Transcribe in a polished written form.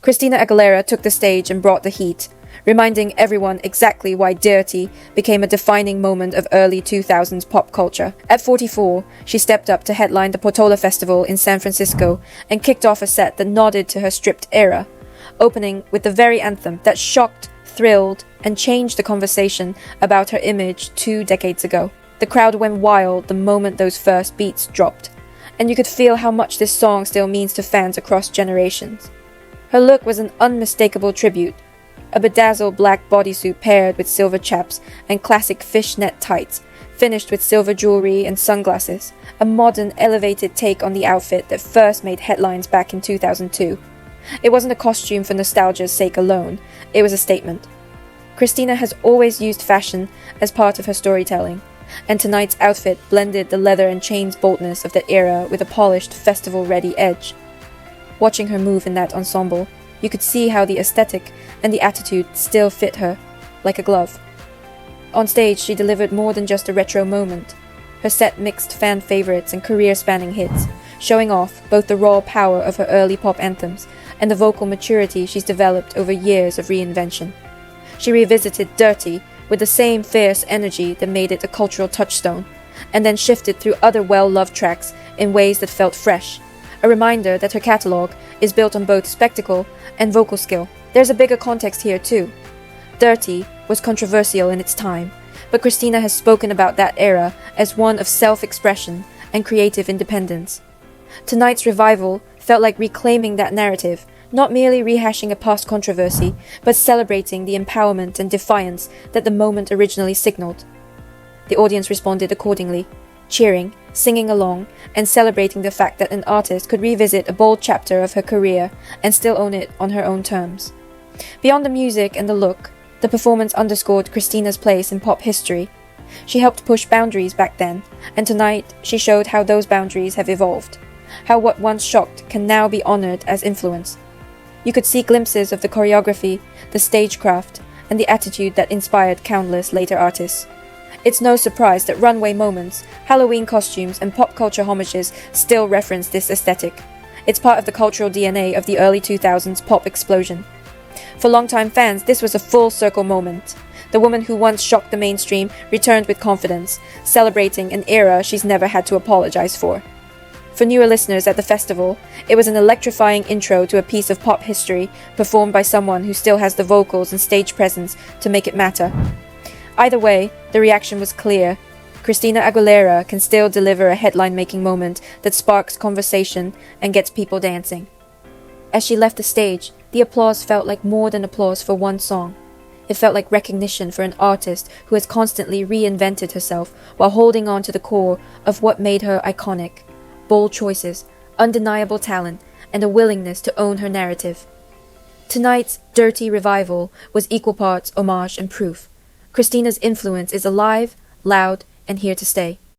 Christina Aguilera took the stage and brought the heat, reminding everyone exactly why Dirty became a defining moment of early 2000s pop culture. At 44, she stepped up to headline the Portola festival in San Francisco and kicked off a set that nodded to her stripped era, opening with the very anthem that shocked, thrilled, and changed the conversation about her image 2 decades ago. The crowd went wild the moment those first beats dropped, and you could feel how much this song still means to fans across generations. Her look was an unmistakable tribute, a bedazzled black bodysuit paired with silver chaps and classic fishnet tights, finished with silver jewelry and sunglasses, a modern, elevated take on the outfit that first made headlines back in 2002. It wasn't a costume for nostalgia's sake alone, it was a statement. Christina has always used fashion as part of her storytelling, and tonight's outfit blended the leather and chains boldness of that era with a polished, festival-ready edge. Watching her move in that ensemble, you could see how the aesthetic and the attitude still fit her, like a glove. On stage, she delivered more than just a retro moment. Her set mixed fan favorites and career-spanning hits, showing off both the raw power of her early pop anthems and the vocal maturity she's developed over years of reinvention. She revisited Dirty with the same fierce energy that made it a cultural touchstone, and then shifted through other well-loved tracks in ways that felt fresh, a reminder that her catalogue is built on both spectacle and vocal skill. There's a bigger context here too. Dirty was controversial in its time, but Christina has spoken about that era as one of self-expression and creative independence. Tonight's revival felt like reclaiming that narrative, not merely rehashing a past controversy, but celebrating the empowerment and defiance that the moment originally signaled. The audience responded accordingly, cheering, singing along, and celebrating the fact that an artist could revisit a bold chapter of her career and still own it on her own terms. Beyond the music and the look, the performance underscored Christina's place in pop history. She helped push boundaries back then, and tonight she showed how those boundaries have evolved, how what once shocked can now be honored as influence. You could see glimpses of the choreography, the stagecraft, and the attitude that inspired countless later artists. It's no surprise that runway moments, Halloween costumes, and pop culture homages still reference this aesthetic. It's part of the cultural DNA of the early 2000s pop explosion. For longtime fans, this was a full-circle moment. The woman who once shocked the mainstream returned with confidence, celebrating an era she's never had to apologize for. For newer listeners at the festival, it was an electrifying intro to a piece of pop history performed by someone who still has the vocals and stage presence to make it matter. Either way, the reaction was clear. Christina Aguilera can still deliver a headline-making moment that sparks conversation and gets people dancing. As she left the stage, the applause felt like more than applause for one song. It felt like recognition for an artist who has constantly reinvented herself while holding on to the core of what made her iconic: bold choices, undeniable talent, and a willingness to own her narrative. Tonight's Dirty revival was equal parts homage and proof. Christina's influence is alive, loud, and here to stay.